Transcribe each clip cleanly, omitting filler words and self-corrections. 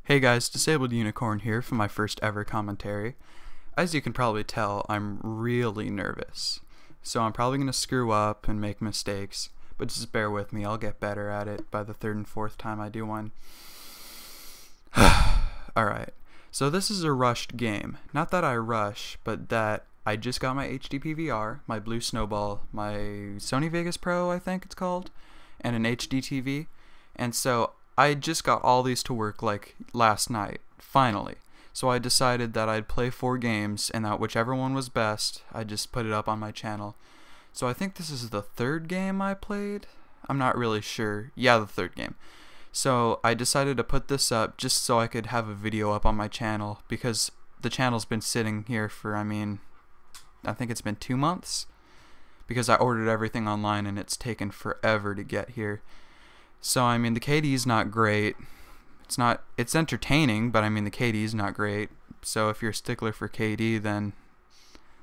Hey guys, Disabled Unicorn here for my first ever commentary. As you can probably tell, I'm really nervous. So I'm probably going to screw up and make mistakes, but just bear with me, I'll get better at it by the third and fourth time I do one. Alright, so this is a rushed game. Not that I rush, but that I just got my HD PVR, my Blue Snowball, my Sony Vegas Pro I think it's called, and an HD TV, and so I just got all these to work like last night, finally. So I decided that I'd play 4 games and that whichever one was best, I'd just put it up on my channel. So I think this is the 3rd game I played? I'm not really sure. Yeah, the 3rd game. So I decided to put this up just so I could have a video up on my channel because the channel's been sitting here for, I think it's been 2 months because I ordered everything online and it's taken forever to get here. So the KD's not great. It's entertaining, but the KD's not great. So if you're a stickler for KD, then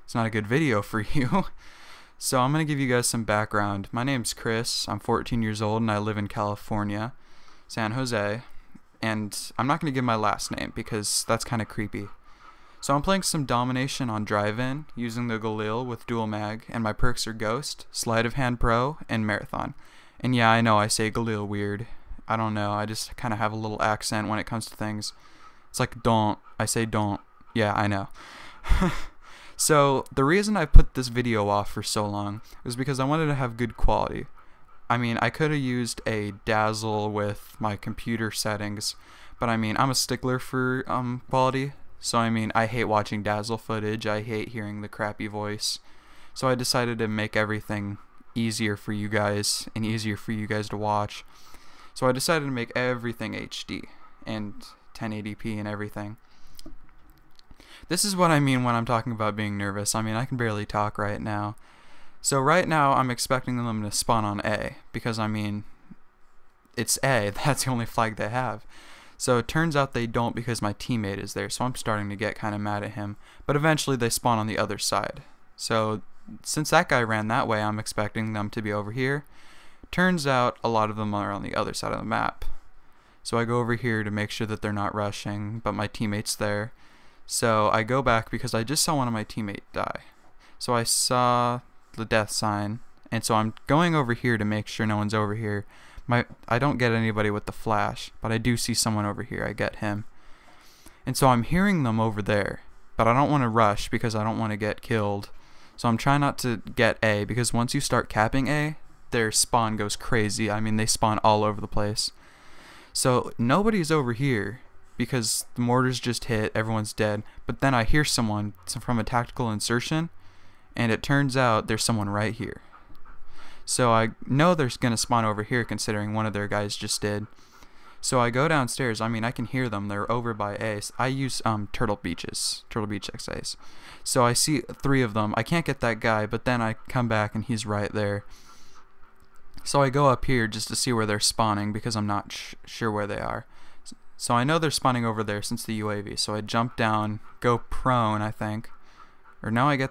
it's not a good video for you. So I'm going to give you guys some background. My name's Chris. I'm 14 years old and I live in California, San Jose. And I'm not going to give my last name because that's kind of creepy. So I'm playing some Domination on drive-in using the Galil with dual mag, and my perks are Ghost, Sleight of Hand Pro, and Marathon. And yeah, I know I say Galil weird. I don't know, I just kind of have a little accent when it comes to things. It's like don't, I say don't. Yeah, I know. So the reason I put this video off for so long was because I wanted to have good quality. I could have used a dazzle with my computer settings, but I'm a stickler for quality. So I hate watching dazzle footage, I hate hearing the crappy voice. So I decided to make everything easier for you guys and easier for you guys to watch. So I decided to make everything HD and 1080p and everything. This is what I mean when I'm talking about being nervous. I can barely talk right now. So right now I'm expecting them to spawn on A because it's A, that's the only flag they have. So it turns out they don't because my teammate is there, so I'm starting to get kind of mad at him. But eventually they spawn on the other side. So since that guy ran that way, I'm expecting them to be over here. Turns out a lot of them are on the other side of the map. So I go over here to make sure that they're not rushing, but my teammate's there. So I go back because I just saw one of my teammates die. So I saw the death sign, and so I'm going over here to make sure no one's over here. I don't get anybody with the flash, but I do see someone over here. I get him. And so I'm hearing them over there, but I don't want to rush because I don't want to get killed. So I'm trying not to get A, because once you start capping A, their spawn goes crazy. They spawn all over the place. So nobody's over here because the mortars just hit, everyone's dead. But then I hear someone from a tactical insertion, and it turns out there's someone right here. So I know they're going to spawn over here considering one of their guys just did. So I go downstairs. I can hear them. They're over by A. I use Turtle Beach XAs. So I see 3 of them. I can't get that guy, but then I come back and he's right there. So I go up here just to see where they're spawning because I'm not sure where they are. So I know they're spawning over there since the UAV. So I jump down, go prone, I think. Or no, I get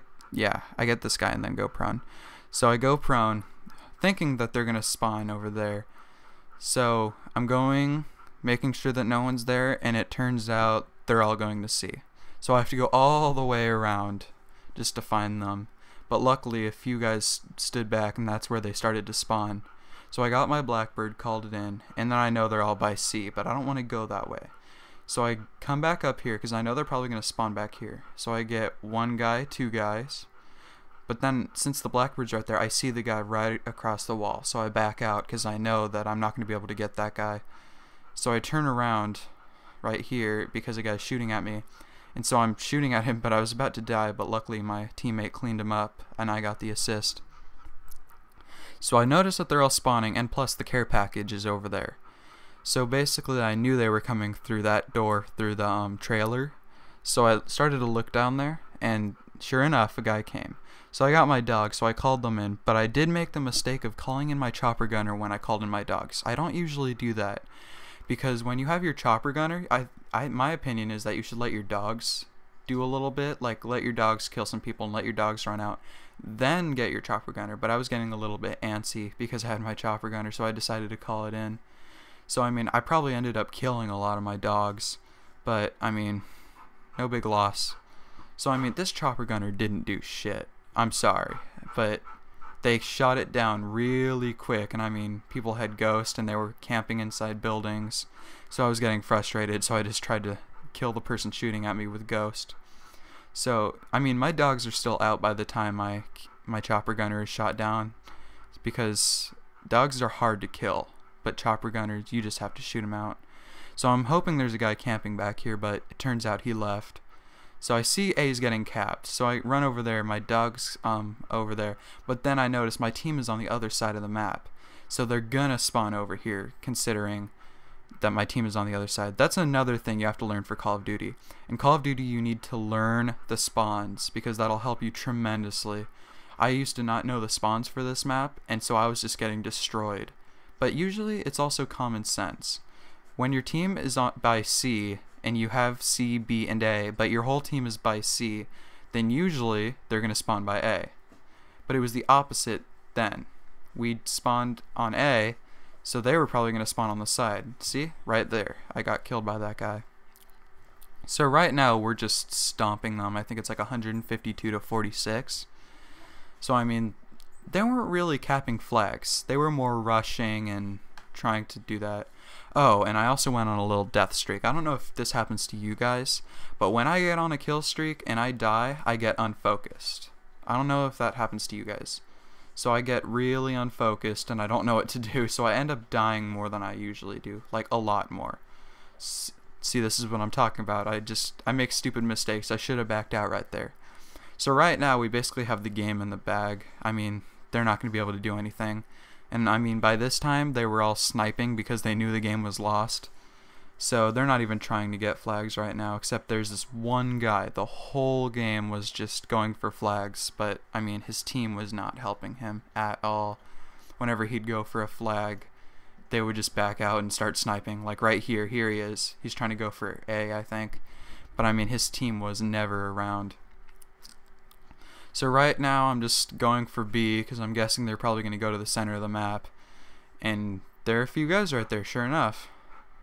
this guy and then go prone. So I go prone, thinking that they're going to spawn over there. So I'm going, making sure that no one's there, and it turns out they're all going to C. So I have to go all the way around just to find them. But luckily a few guys stood back and that's where they started to spawn. So I got my Blackbird, called it in, and then I know they're all by C, but I don't want to go that way. So I come back up here because I know they're probably going to spawn back here. So I get 1 guy, 2 guys. But then, since the Blackbird's right there, I see the guy right across the wall. So I back out because I know that I'm not going to be able to get that guy. So I turn around right here because a guy's shooting at me. And so I'm shooting at him, but I was about to die. But luckily, my teammate cleaned him up, and I got the assist. So I noticed that they're all spawning, and plus the care package is over there. So basically, I knew they were coming through that door, through the trailer. So I started to look down there, and sure enough, a guy came. So I got my dog, so I called them in, but I did make the mistake of calling in my chopper gunner when I called in my dogs. I don't usually do that, because when you have your chopper gunner, my opinion is that you should let your dogs do a little bit, like let your dogs kill some people and let your dogs run out, then get your chopper gunner. But I was getting a little bit antsy because I had my chopper gunner, so I decided to call it in. So I probably ended up killing a lot of my dogs. But, I mean, no big loss. So, I mean, this chopper gunner didn't do shit. I'm sorry. But they shot it down really quick. And, I mean, people had ghosts and they were camping inside buildings. So I was getting frustrated. So I just tried to kill the person shooting at me with ghost. So, I mean, my dogs are still out by the time my chopper gunner is shot down. Because dogs are hard to kill. But chopper gunners, you just have to shoot them out. So I'm hoping there's a guy camping back here, but it turns out he left. So I see A's getting capped. So I run over there, my dog's over there. But then I notice my team is on the other side of the map. So they're gonna spawn over here, considering that my team is on the other side. That's another thing you have to learn for Call of Duty. In Call of Duty, you need to learn the spawns, because that'll help you tremendously. I used to not know the spawns for this map, and so I was just getting destroyed. But usually, it's also common sense. When your team is by C, and you have C, B, and A, but your whole team is by C, then usually they're going to spawn by A. But it was the opposite then. We spawned on A, so they were probably going to spawn on the side. See? Right there. I got killed by that guy. So right now, we're just stomping them. I think it's like 152 to 46. So, I mean, they weren't really capping flags. They were more rushing and trying to do that. Oh, and I also went on a little death streak. I don't know if this happens to you guys, but when I get on a kill streak and I die, I get unfocused. I don't know if that happens to you guys. So I get really unfocused and I don't know what to do, so I end up dying more than I usually do, like a lot more. See, this is what I'm talking about. I make stupid mistakes. I should have backed out right there. So right now we basically have the game in the bag. I mean, they're not going to be able to do anything. And I mean, by this time, they were all sniping because they knew the game was lost. So they're not even trying to get flags right now, except there's this one guy. The whole game was just going for flags, but I mean, his team was not helping him at all. Whenever he'd go for a flag, they would just back out and start sniping. Like right here, here he is. He's trying to go for A, I think. But I mean, his team was never around. So right now I'm just going for B because I'm guessing they're probably going to go to the center of the map. And there are a few guys right there, sure enough.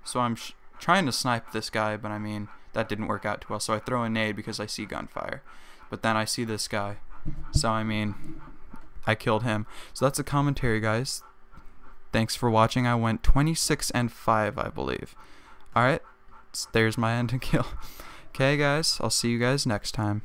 So I'm trying to snipe this guy, but I mean, that didn't work out too well. So I throw a nade because I see gunfire. But then I see this guy. So I mean, I killed him. So that's a commentary, guys. Thanks for watching. I went 26-5, I believe. Alright, there's my end to kill. Okay, guys, I'll see you guys next time.